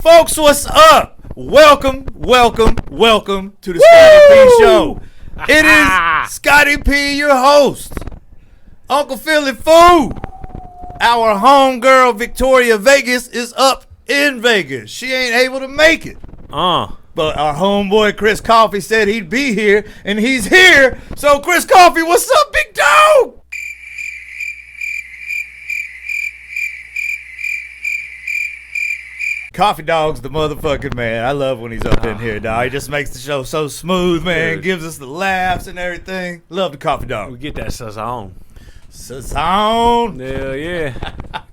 Folks, what's up? Welcome to the Scotty P Show. It is Scotty P, your host. Uncle Philly Foo. Our homegirl Victoria Vegas is up in Vegas. She ain't able to make it. But our homeboy Chris Coffee said he'd be here, and he's here. So Chris Coffee, what's up, big dog? Coffee Dog's the motherfucking man. I love when he's up in here, dog. He just makes the show so smooth, man. Dude. Gives us the laughs and everything. Love the Coffee Dog. We get that sazon. Sazon. Hell yeah.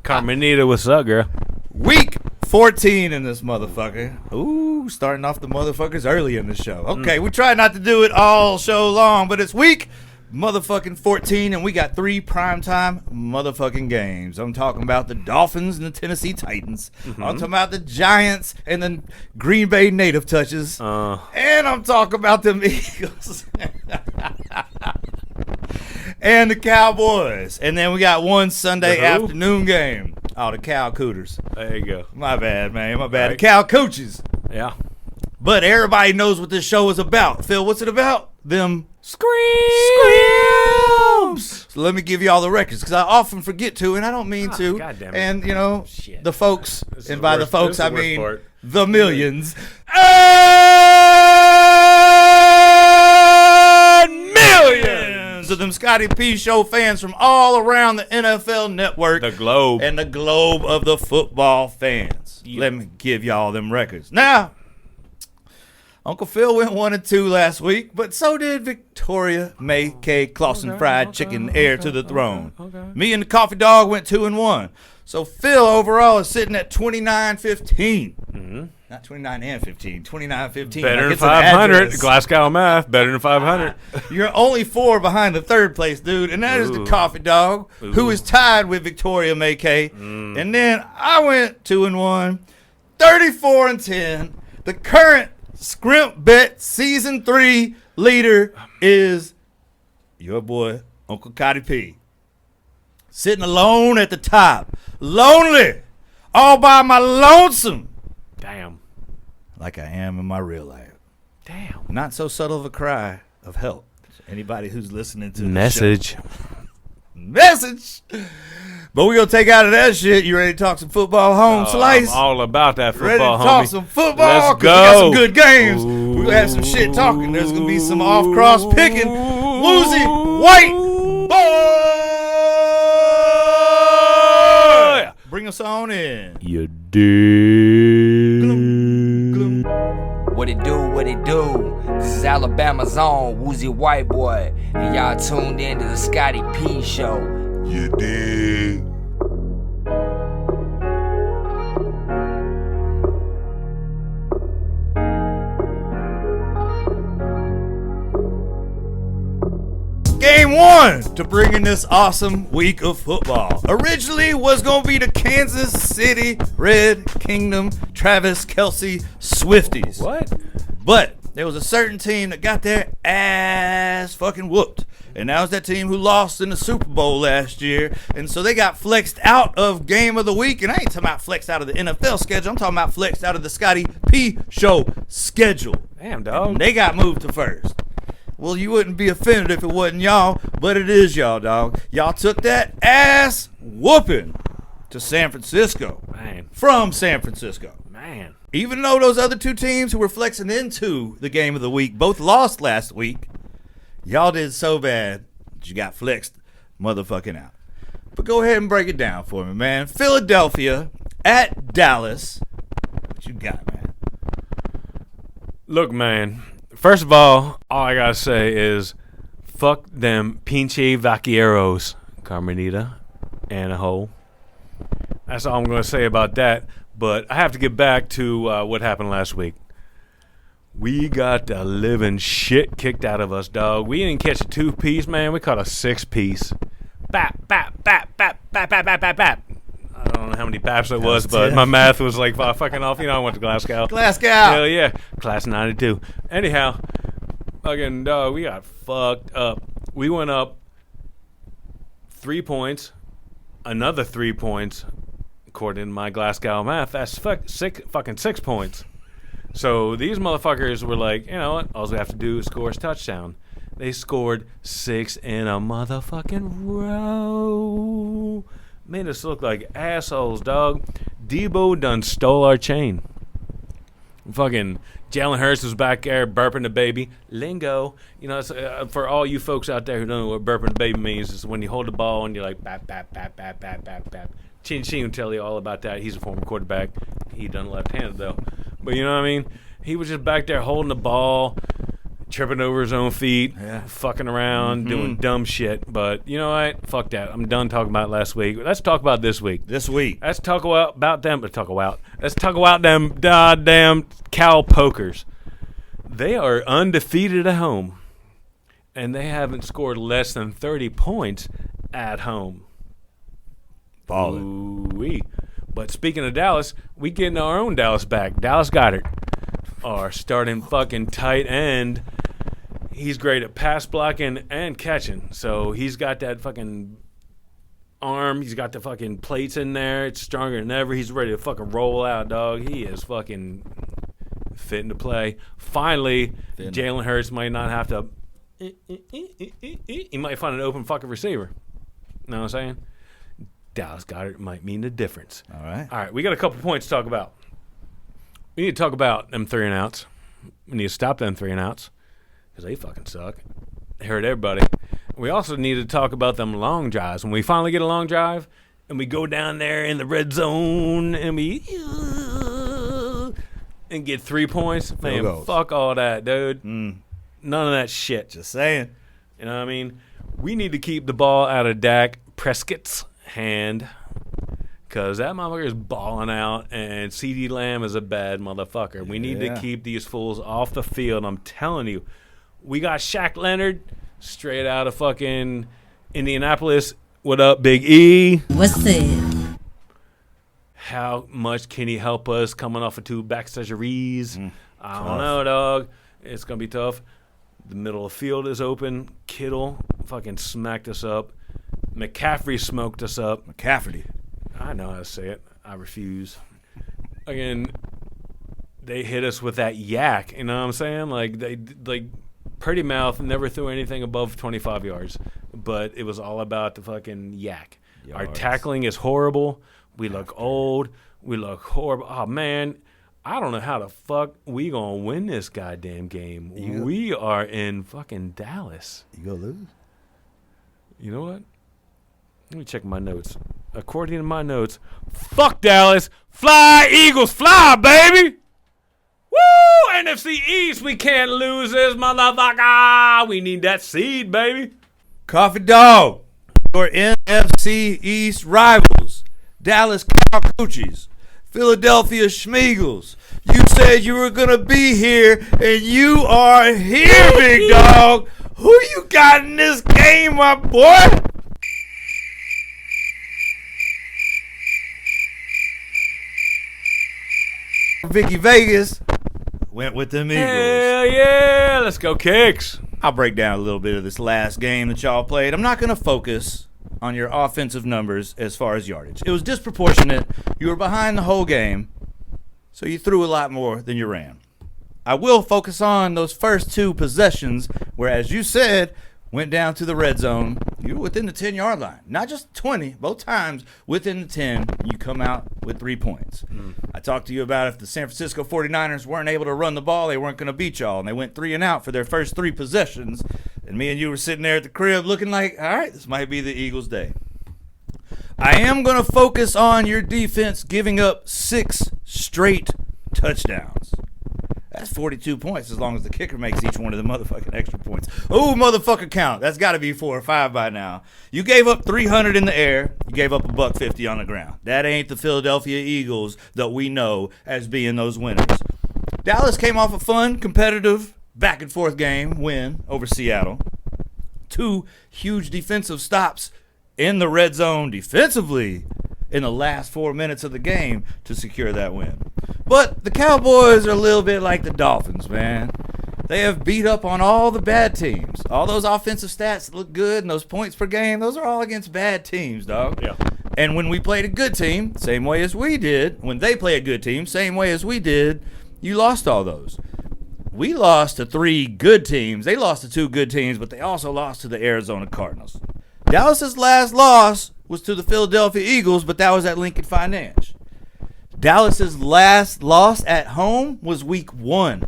Carmenita, what's up, girl? Week 14 in this motherfucker. Ooh, starting off the motherfuckers early in the show. Okay, we try not to do it all show long, but it's week motherfucking 14, and we got 3 primetime motherfucking games. I'm talking about the Dolphins and the Tennessee Titans. I'm talking about the Giants and the Green Bay Native Touches. And I'm talking about them Eagles. And the Cowboys. And then we got one Sunday afternoon game. Oh, the Cal Cooters. There you go. My bad, man. My bad. Right. The Cal Coaches. Yeah. But everybody knows what this show is about. Phil, what's it about? Them Screams. So let me give you all the records, because I often forget to, and I don't mean to. God damn it. And, you know, Shit. the folks, This is and the by the worst- folks, this I is the worst mean part. the millions. And millions of them Scotty P Show fans from all around the NFL network. The globe. And the globe of the football fans. Yeah. Let me give y'all them records. Now, Uncle Phil went 1-2 last week, but so did Victoria May K. Clausen Fried Chicken, heir to the throne. okay. Me and the Coffee Dog went 2-1. So Phil overall is sitting at 29-15. Not 29 and 15, 29-15. Better Like than it's an 500. address. Glasgow math. Better than 500. You're only 4 behind the third place, dude, and that is the Ooh. Coffee Dog, who Ooh. is tied with Victoria May K. And then I went 2-1, 34-10. The current Scrimp Bet Season 3 leader is your boy, Uncle Cotty P. Sitting alone at the top. Lonely. All by my lonesome. Damn. Like I am in my real life. Damn. Not so subtle of a cry of help. Anybody who's listening to the Message. show. Message. But we're going to take out of that shit. You ready to talk some football home slice? I'm all about that Ready to football, talk homie. some football? Let's 'Cause we got go. some good games. We're going to have some shit talking. There's going to be some off-cross picking. Woozy white boy. Bring us on in. You did. What it do? This is Alabama's own Woozy White Boy, and y'all tuned in to the Scotty P Show. You did. Game 1 to bring in this awesome week of football. Originally was going to be the Kansas City Red Kingdom Travis Kelce Swifties. What? But there was a certain team that got their ass fucking whooped. And that was that team who lost in the Super Bowl last year. And so they got flexed out of Game of the Week. And I ain't talking about flexed out of the NFL schedule. I'm talking about flexed out of the Scotty P Show schedule. Damn, And dog. they got moved to first. Well, you wouldn't be offended if it wasn't y'all, but it is y'all, dog. Y'all took that ass whooping to San Francisco. Man. From San Francisco. Man. Even though those other 2 teams who were flexing into the Game of the Week both lost last week, y'all did so bad that you got flexed motherfucking out. But go ahead and break it down for me, man. Philadelphia at Dallas. What you got, man? Look, man. First of all I gotta say is fuck them pinche vaqueros, Carmenita, and a hoe. That's all I'm gonna say about that. But I have to get back to what happened last week. We got the living shit kicked out of us, dog. We didn't catch a 2-piece, man. We caught a 6-piece. Bap, bap, bap, bap, bap, bap, bap, bap, bap. I don't know how many baps it was, but 10. my math was like fucking off. You know, I went to Glasgow. Glasgow. Hell yeah. Class 92. Anyhow, fucking dog, we got fucked up. We went up 3 points, another 3 points, according to my Glasgow math, that's fucking 6 points. So these motherfuckers were like, you know what? All we have to do is score a touchdown. They scored 6 in a motherfucking row. Made us look like assholes, dog. Debo done stole our chain. Fucking Jalen Hurts was back there burping the baby. Lingo. You know, it's, for all you folks out there who don't know what burping the baby means, is when you hold the ball and you're like, bap, bap, bap, bap, bap, bap, bap. Chin will tell you all about that. He's a former quarterback. He done left-handed, though. But you know what I mean? He was just back there holding the ball, tripping over his own feet, fucking around, doing dumb shit. But you know what? Fuck that. I'm done talking about last week. Let's talk about this week. This week. Let's talk about them. Let's talk about them goddamn cow pokers. They are undefeated at home, and they haven't scored less than 30 points at home. Ballin'. Ooh-wee. But speaking of Dallas, we getting our own Dallas back. Dallas Goedert, our starting fucking tight end. He's great at pass blocking and catching. So he's got that fucking arm. He's got the fucking plates in there. It's stronger than ever. He's ready to fucking roll out, dog. He is fucking fitting to play. Finally, Jalen Hurts might not have to. He might find an open fucking receiver. Know what I'm saying? Dallas Goedert might mean the difference. All right. We got a couple points to talk about. We need to talk about them 3 and outs. We need to stop them 3 and outs because they fucking suck. They hurt everybody. We also need to talk about them long drives. When we finally get a long drive and we go down there in the red zone and we and get 3 points, man, fuck all that, dude. None of that shit. Just saying. You know what I mean? We need to keep the ball out of Dak Prescott's hand because that motherfucker is balling out, and CeeDee Lamb is a bad motherfucker. We need to keep these fools off the field. I'm telling you. We got Shaq Leonard straight out of fucking Indianapolis. What up, Big E? What's up? How much can he help us coming off of 2 back surgeries? I don't know, dog. It's going to be tough. The middle of the field is open. Kittle fucking smacked us up. McCaffrey smoked us up. McCaffrey. I know how to say it. I refuse. Again, they hit us with that yak. You know what I'm saying? Like Pretty Mouth never threw anything above 25 yards, but it was all about the fucking yak. Our tackling is horrible. We look old. We look horrible. Oh, man. I don't know how the fuck we gonna win this goddamn game. We are in fucking Dallas. You gonna lose? You know what? Let me check my notes. According to my notes, fuck Dallas. Fly, Eagles, fly, baby. Woo! NFC East, we can't lose this motherfucker. We need that seed, baby. Coffee Dog. Your NFC East rivals. Dallas Cowcoochies. Philadelphia Schmeagles. You said you were going to be here, and you are here, big dog. Who you got in this game, my boy? Vicky Vegas went with them Eagles. Hell yeah, let's go Kicks. I'll break down a little bit of this last game that y'all played. I'm not going to focus on your offensive numbers as far as yardage. It was disproportionate. You were behind the whole game, so you threw a lot more than you ran. I will focus on those first 2 possessions where, as you said, went down to the red zone. You were within the 10-yard line. Not just 20, both times within the 10, you come out with 3 points. I talked to you about if the San Francisco 49ers weren't able to run the ball, they weren't going to beat y'all, and they went 3 and out for their first 3 possessions. And me and you were sitting there at the crib looking like, all right, this might be the Eagles' day. I am going to focus on your defense giving up 6 straight touchdowns. That's 42 points as long as the kicker makes each one of the motherfucking extra points. Oh, motherfucker count. That's got to be 4 or 5 by now. You gave up 300 in the air. You gave up $150 on the ground. That ain't the Philadelphia Eagles that we know as being those winners. Dallas came off a fun, competitive, back-and-forth game win over Seattle. 2 huge defensive stops in the red zone defensively in the last 4 minutes of the game to secure that win. But the Cowboys are a little bit like the Dolphins, man. They have beat up on all the bad teams. All those offensive stats look good and those points per game, those are all against bad teams, dog. Yeah. And when we played a good team, same way as we did, when they play a good team, same way as we did, you lost all those. We lost to 3 good teams. They lost to 2 good teams, but they also lost to the Arizona Cardinals. Dallas's last loss was to the Philadelphia Eagles, but that was at Lincoln Financial. Dallas's last loss at home was week 1.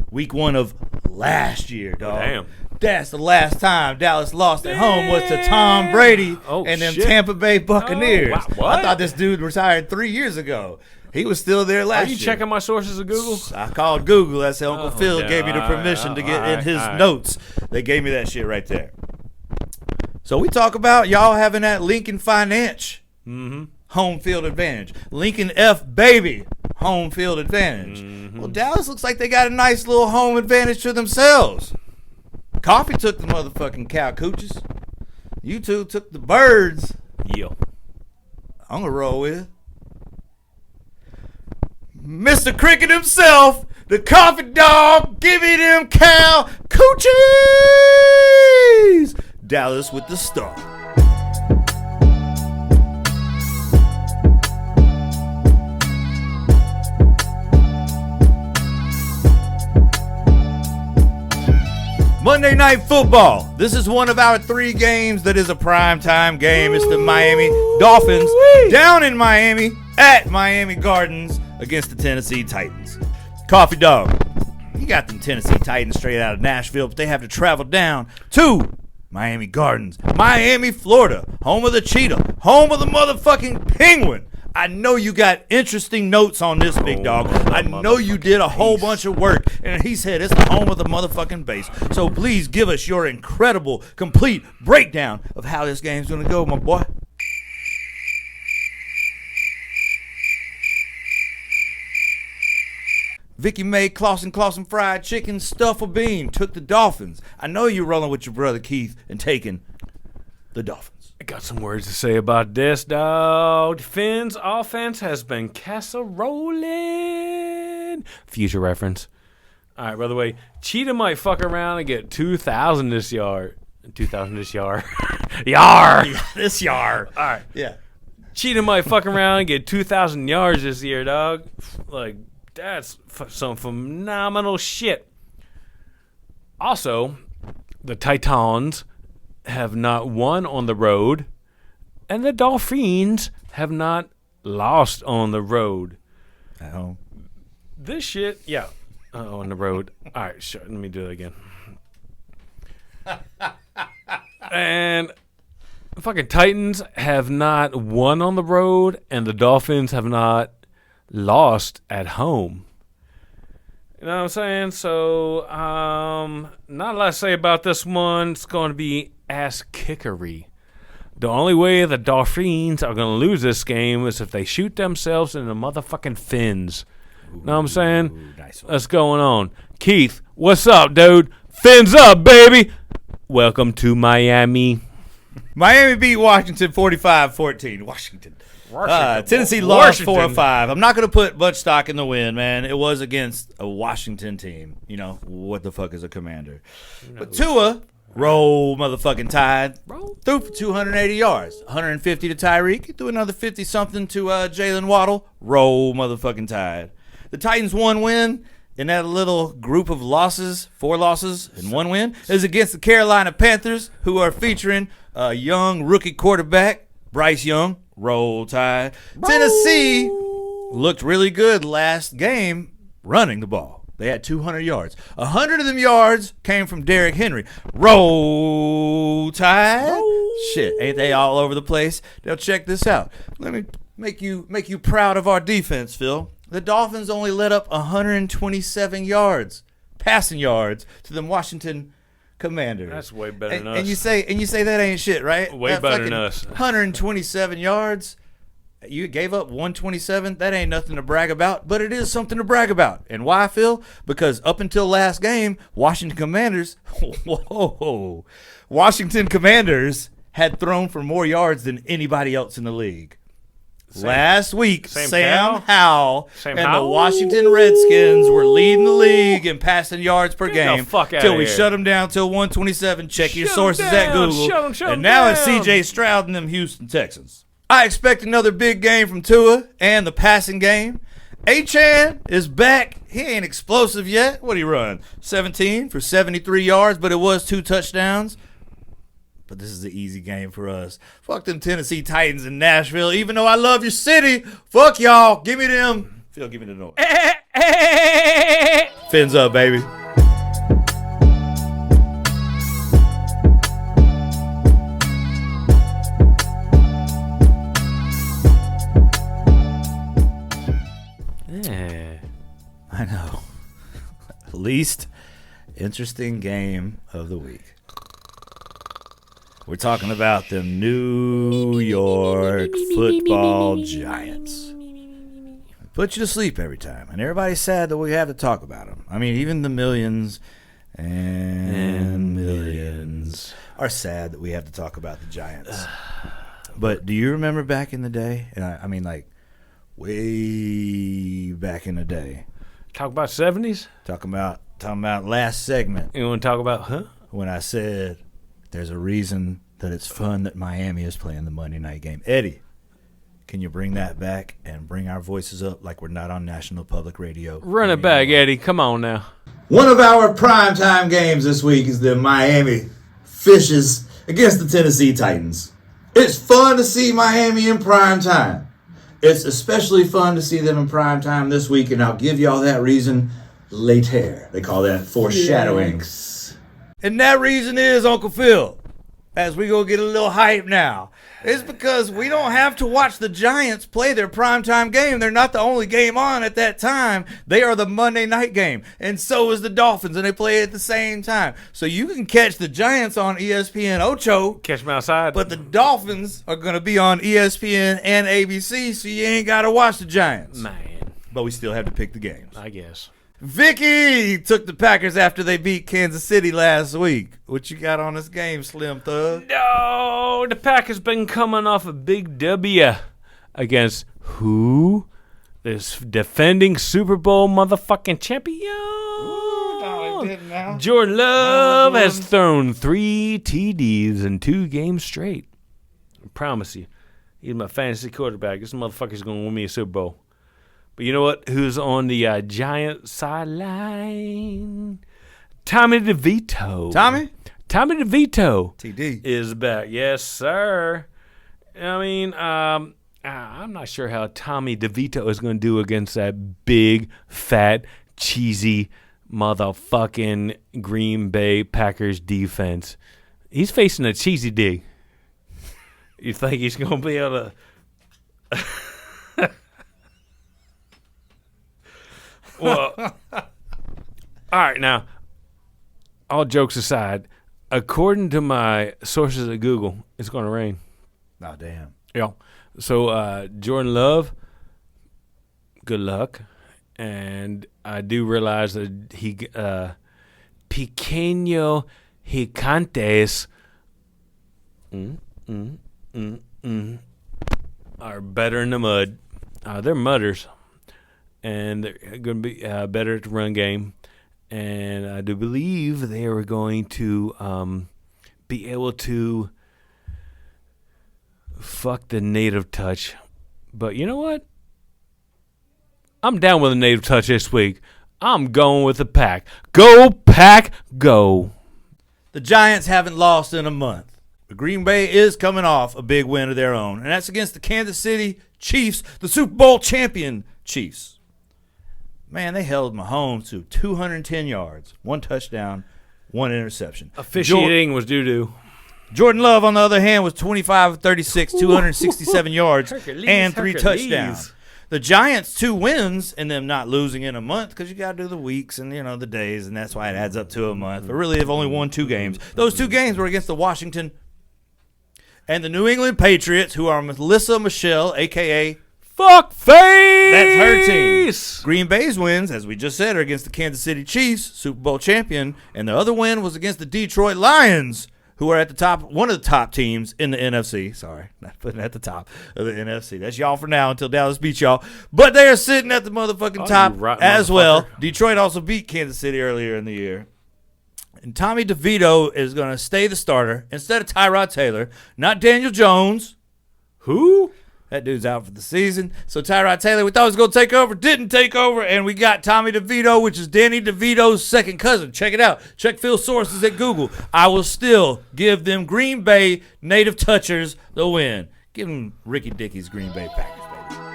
Week 1 of last year, dog. Damn. That's the last time Dallas lost at home was to Tom Brady and them shit. Tampa Bay Buccaneers. Oh, what? I thought this dude retired 3 years ago. He was still there last Are year. you checking my sources of Google? I called Google. That's how Uncle Phil yeah, gave me the permission to get in his all right. notes. They gave me that shit right there. So we talk about y'all having that Lincoln Financial home field advantage. Lincoln F. Baby home field advantage. Well, Dallas looks like they got a nice little home advantage to themselves. Coffee took the motherfucking cow cooches. You two took the birds. Yeah. I'm gonna roll with Mr. Cricket himself, the coffee dog. Give me them cow coochies. Dallas with the star. Monday Night Football. This is one of our 3 games that is a primetime game. It's the Miami Dolphins down in Miami at Miami Gardens against the Tennessee Titans. Coffee dog. You got them Tennessee Titans straight out of Nashville, but they have to travel down to Miami Gardens, Miami, Florida, home of the cheetah, home of the motherfucking penguin. I know you got interesting notes on this, big dog. I know you did a whole bunch of work, and he said it's the home of the motherfucking base. So please give us your incredible, complete breakdown of how this game's gonna go, my boy. Vicky made Clausen fried chicken stuffle bean. Took the Dolphins. I know you're rolling with your brother Keith and taking the Dolphins. I got some words to say about this, dog. Finn's offense has been casserolling. Future reference. All right, by the way, Cheetah might fuck around and get 2,000 this yard. 2,000 this yard. Yar! This yar. All right. Yeah. Cheetah might fuck around and get 2,000 yards this year, dog. Like, that's some phenomenal shit. Also, the Titans have not won on the road, and the Dolphins have not lost on the road. At home. This shit, yeah, on the road. All right, sure, let me do it again. And fucking Titans have not won on the road, and the Dolphins have not lost at home. You know what I'm saying? So, not a lot to say about this one. It's going to be ass kickery. The only way the Dolphins are going to lose this game is if they shoot themselves in the motherfucking fins. Know what I'm saying? Nice one. What's going on? Keith, what's up, dude? Fins up, baby! Welcome to Miami. Miami beat Washington 45-14. Washington. Tennessee lost 4-5. I'm not going to put much stock in the win, man. It was against a Washington team. You know, what the fuck is a Commander? But Tua, roll motherfucking Tide, threw for 280 yards. 150 to Tyreek. He threw another 50-something to Jalen Waddle. Roll motherfucking Tide. The Titans' one win in that little group of losses, 4 losses and 1 win, is against the Carolina Panthers, who are featuring a young rookie quarterback, Bryce Young. Roll Tide. Tennessee looked really good last game running the ball. They had 200 yards. 100 of them yards came from Derrick Henry. Roll Tide. Shit, ain't they all over the place? Now check this out. Let me make you proud of our defense, Phil. The Dolphins only let up 127 yards, passing yards, to the Washington Commanders. That's way better than us. And you say that ain't shit, right? Way That better than fucking us. 127 yards. You gave up 127. That ain't nothing to brag about, but it is something to brag about. And why, Phil? Because up until last game, Washington Commanders had thrown for more yards than anybody else in the league. Last week, Sam Howell and the Washington Redskins were leading the league in passing yards per game till we shut them down till 127. Check your sources at Google. And now it's C.J. Stroud and them Houston Texans. I expect another big game from Tua and the passing game. Achane is back. He ain't explosive yet. What'd he run? 17 for 73 yards, but it was 2 touchdowns. But this is the easy game for us. Fuck them Tennessee Titans in Nashville. Even though I love your city, fuck y'all. Give me them. Phil, give me the noise. Fins up, baby. I know. Least interesting game of the week. We're talking about the New York Football Giants. Put you to sleep every time. And everybody's sad that we have to talk about them. I mean, even the millions and millions are sad that we have to talk about the Giants. But do you remember back in the day? And I mean, like, way back in the day. Talk about 70s? Talking about last segment. You want to talk about, When I said there's a reason that it's fun that Miami is playing the Monday night game. Eddie, can you bring that back and bring our voices up like we're not on National Public Radio? Run it back, Eddie. Come on now. One of our primetime games this week is the Miami Fishes against the Tennessee Titans. It's fun to see Miami in primetime. It's especially fun to see them in prime time this week, and I'll give y'all that reason later. They call that foreshadowing. Yes. And that reason is, Uncle Phil, as we go get a little hype now, is because we don't have to watch the Giants play their primetime game. They're not the only game on at that time. They are the Monday night game, and so is the Dolphins, and they play at the same time. So you can catch the Giants on ESPN Ocho. Catch me outside. But the Dolphins are going to be on ESPN and ABC, so you ain't got to watch the Giants. Man. But we still have to pick the games. I guess. Vicky took the Packers after they beat Kansas City last week. What you got on this game, Slim Thug? No, the Packers been coming off a big W against who? This defending Super Bowl motherfucking champion. Jordan Love has thrown 3 TDs in 2 games straight. I promise you. He's my fantasy quarterback. This motherfucker's going to win me a Super Bowl. But you know what? Who's on the Giant sideline? Tommy DeVito. Tommy DeVito. TD. Is back. Yes, sir. I mean, I'm not sure how Tommy DeVito is going to do against that big, fat, cheesy, motherfucking Green Bay Packers defense. He's facing a cheesy D. You think he's going to be able to... Well, all right, now, all jokes aside, according to my sources at Google, it's going to rain. Oh, damn. Yeah. So, Jordan Love, good luck. And I do realize that he, Pequeño Gigantes are better in the mud. They're mudders. And they're going to be better at the run game. And I do believe they are going to be able to fuck the native touch. But you know what? I'm down with a native touch this week. I'm going with the Pack. Go, Pack, go. The Giants haven't lost in a month. The Green Bay is coming off a big win of their own, and that's against the Kansas City Chiefs, the Super Bowl champion Chiefs. Man, they held Mahomes to 210 yards, 1 touchdown, 1 interception. Officiating was doo-doo. Jordan Love, on the other hand, was 25 of 36, 267 yards, and 3 touchdowns. The Giants, 2 wins, and them not losing in a month because you got to do the weeks and, you know, the days, and that's why it adds up to a month. But really, they've only won 2 games. Those 2 games were against the Washington and the New England Patriots, who are Melissa Michelle, a.k.a. Fuck face! That's her team. Green Bay's wins, as we just said, are against the Kansas City Chiefs, Super Bowl champion, and the other win was against the Detroit Lions, who are at the top, one of the top teams in the NFC. Sorry, not putting at the top of the NFC. That's y'all for now until Dallas beats y'all. But they are sitting at the motherfucking top as well. Detroit also beat Kansas City earlier in the year. And Tommy DeVito is going to stay the starter instead of Tyrod Taylor, not Daniel Jones. Who? That dude's out for the season. So Tyrod Taylor, we thought he was going to take over, didn't take over, and we got Tommy DeVito, which is Danny DeVito's second cousin. Check it out. Check Phil's sources at Google. I will still give them Green Bay native touchers the win. Give them Ricky Dickey's Green Bay Packers, baby.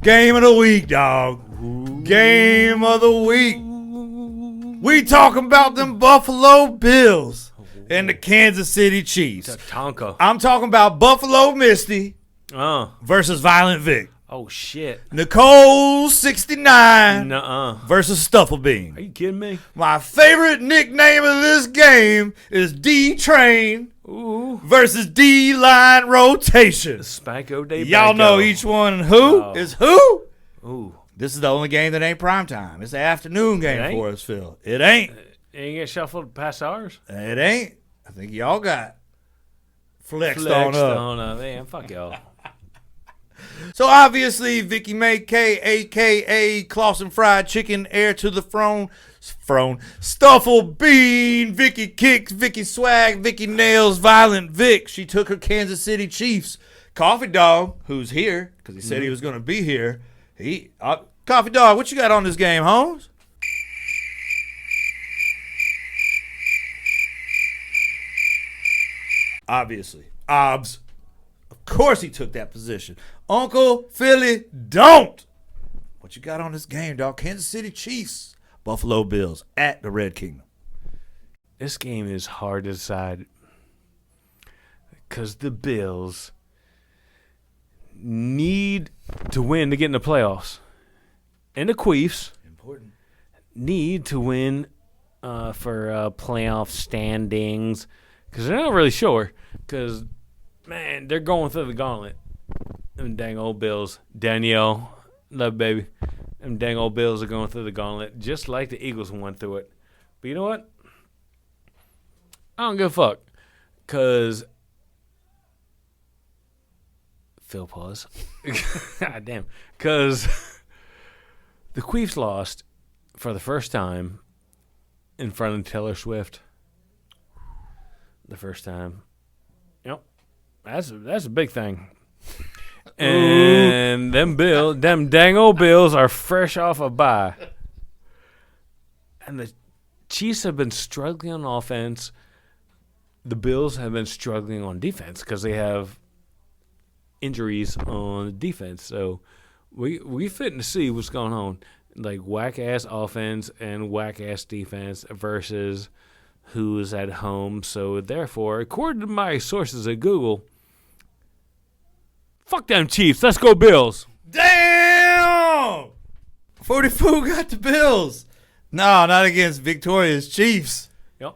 Game of the week, dog. Game of the week. We talking about them Buffalo Bills and the Kansas City Chiefs. Tonka. I'm talking about Buffalo Misty versus Violent Vic. Oh, shit. Nicole 69 Nuh-uh. versus Stufflebean. Are you kidding me? My favorite nickname of this game is D-Train versus D-Line Rotation. Spanko Day. Y'all know each one who is who? Ooh. This is the only game that ain't primetime. It's an afternoon game for us, Phil. It ain't. It ain't get shuffled past ours? It ain't. I think y'all got flexed on up. Man, fuck y'all. So obviously, Vicky May K, a.k.a. Clausen Fried Chicken, heir to the throne, Stuffle Bean, Vicky Kicks, Vicky Swag, Vicky Nails, Violent Vic. She took her Kansas City Chiefs. Coffee Dog, who's here, because he said he was going to be here. Coffee Dog, what you got on this game, Holmes? Obviously. Of course he took that position. Uncle Philly, don't. What you got on this game, dog? Kansas City Chiefs, Buffalo Bills at the Red Kingdom. This game is hard to decide because the Bills need to win to get in the playoffs. And the Queefs need to win for playoff standings because they're not really sure because, man, they're going through the gauntlet. Them dang old Bills. Danielle, love you, baby. Them dang old Bills are going through the gauntlet just like the Eagles went through it. But you know what? I don't give a fuck because Phil pause. God damn. Because the Queefs lost for the first time in front of Taylor Swift. The first time. Yep. That's a big thing. And them dang old Bills are fresh off a bye. And the Chiefs have been struggling on offense. The Bills have been struggling on defense because they have injuries on defense. So we fitting to see what's going on. Like whack-ass offense and whack-ass defense versus who's at home. So therefore, according to my sources at Google, fuck them Chiefs. Let's go Bills. Damn! 44 got the Bills. No, not against victorious Chiefs. Yep.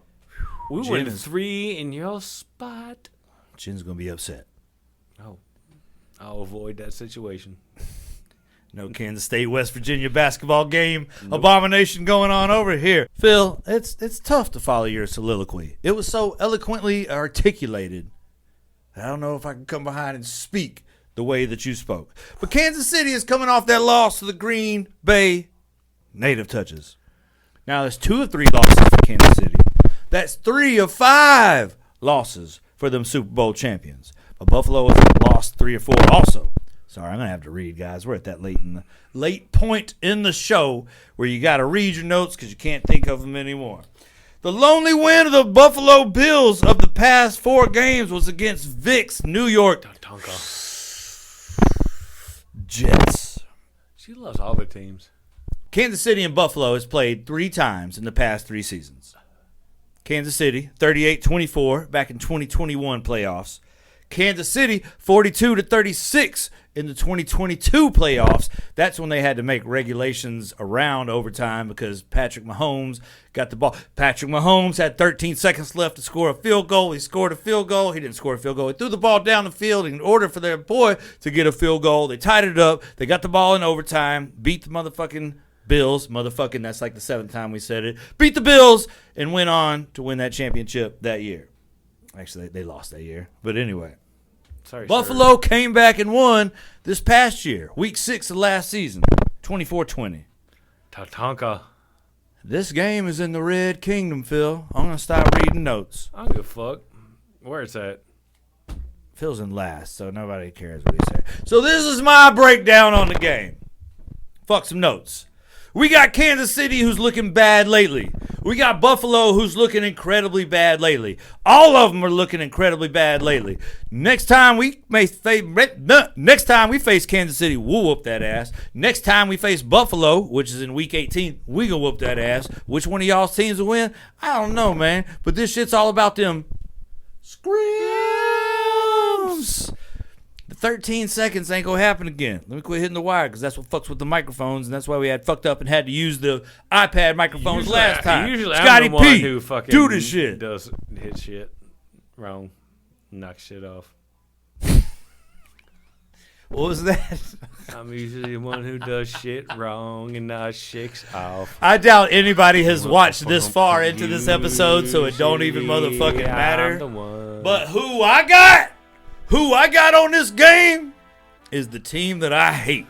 We went 3 in your spot. Jin's going to be upset. Oh, I'll avoid that situation. No Kansas State, West Virginia basketball game abomination going on over here. Phil, it's tough to follow your soliloquy. It was so eloquently articulated. I don't know if I can come behind and speak the way that you spoke. But Kansas City is coming off that loss to the Green Bay Native Touches. Now, there's 2 of 3 losses for Kansas City. That's 3 of 5 losses for them Super Bowl champions. But Buffalo has lost 3 or 4 also. Sorry, I'm going to have to read, guys. We're at that late point in the show where you got to read your notes because you can't think of them anymore. The lonely win of the Buffalo Bills of the past 4 games was against Vic's New York Jets. She loves all the teams. Kansas City and Buffalo has played 3 times in the past 3 seasons. Kansas City, 38-24 back in 2021 playoffs. Kansas City, 42-36 in the 2022 playoffs. That's when they had to make regulations around overtime because Patrick Mahomes got the ball. Patrick Mahomes had 13 seconds left to score a field goal. He scored a field goal. He didn't score a field goal. He threw the ball down the field in order for their boy to get a field goal. They tied it up. They got the ball in overtime, beat the motherfucking Bills. Motherfucking, that's like the 7th time we said it. Beat the Bills and went on to win that championship that year. Actually, they lost that year. But anyway. Sorry, Buffalo came back and won this past year, week 6 of last season, 24-20. Tatanka. This game is in the Red Kingdom, Phil. I'm going to start reading notes. I don't give a fuck. Where it's at. Phil's in last, so nobody cares what he said. So this is my breakdown on the game. Fuck some notes. We got Kansas City, who's looking bad lately. We got Buffalo, who's looking incredibly bad lately. All of them are looking incredibly bad lately. Next time we face Kansas City, we'll whoop that ass. Next time we face Buffalo, which is in Week 18, we gonna whoop that ass. Which one of y'all's teams will win? I don't know, man. But this shit's all about them screams. The 13 seconds ain't gonna happen again. Let me quit hitting the wire because that's what fucks with the microphones, and that's why we had fucked up and had to use the iPad microphones last time. Usually Scotty I'm the one P, who fucking do this shit. does hit shit wrong, knock shit off. What was that? I'm usually the one who does shit wrong and knocks shit off. I doubt anybody has watched this far into this episode, so it don't even motherfucking matter. I'm the one. But who I got on this game is the team that I hate.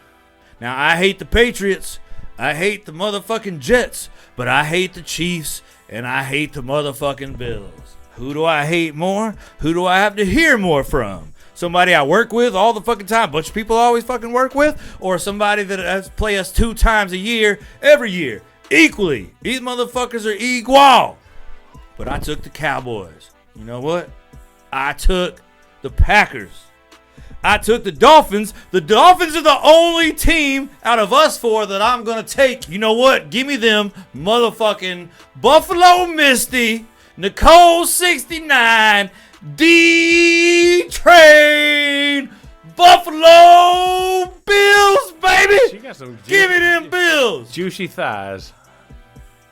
Now, I hate the Patriots. I hate the motherfucking Jets. But I hate the Chiefs. And I hate the motherfucking Bills. Who do I hate more? Who do I have to hear more from? Somebody I work with all the fucking time. Bunch of people I always fucking work with. Or somebody that has to play us 2 times a year, every year. Equally. These motherfuckers are equal. But I took the Cowboys. You know what? I took the Packers. I took the Dolphins. The Dolphins are the only team out of us 4 that I'm going to take. You know what? Give me them motherfucking Buffalo Misty, Nicole 69, D-Train, Buffalo Bills, baby. She got some Give me them Bills. juicy thighs.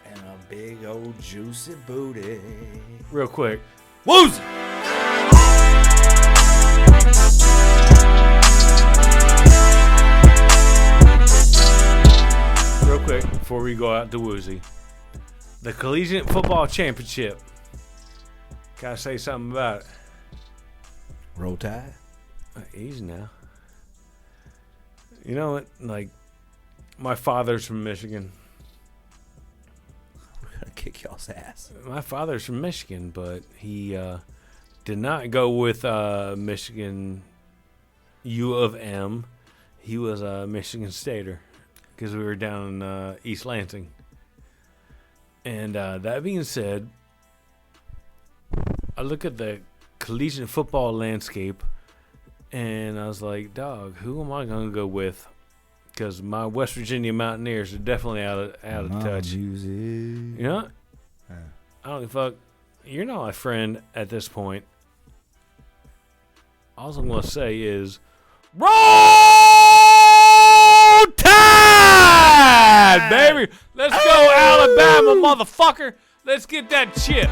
And a big old juicy booty. Real quick. Woozy. Real quick, before we go out to Woozy. The Collegiate Football Championship. Gotta say something about it. Roll Tide. Easy now. You know what? Like, my father's from Michigan. We're going to kick y'all's ass. My father's from Michigan, but he did not go with Michigan U of M. He was a Michigan Stater because we were down in East Lansing. And that being said, I look at the collegiate football landscape and I was like, dog, who am I going to go with? Because my West Virginia Mountaineers are definitely out of touch. Juicy. You know what? I don't give a fuck. You're not my friend at this point. All I'm going to say is, Roll Tide, baby! Let's go, Alabama, motherfucker! Let's get that chip.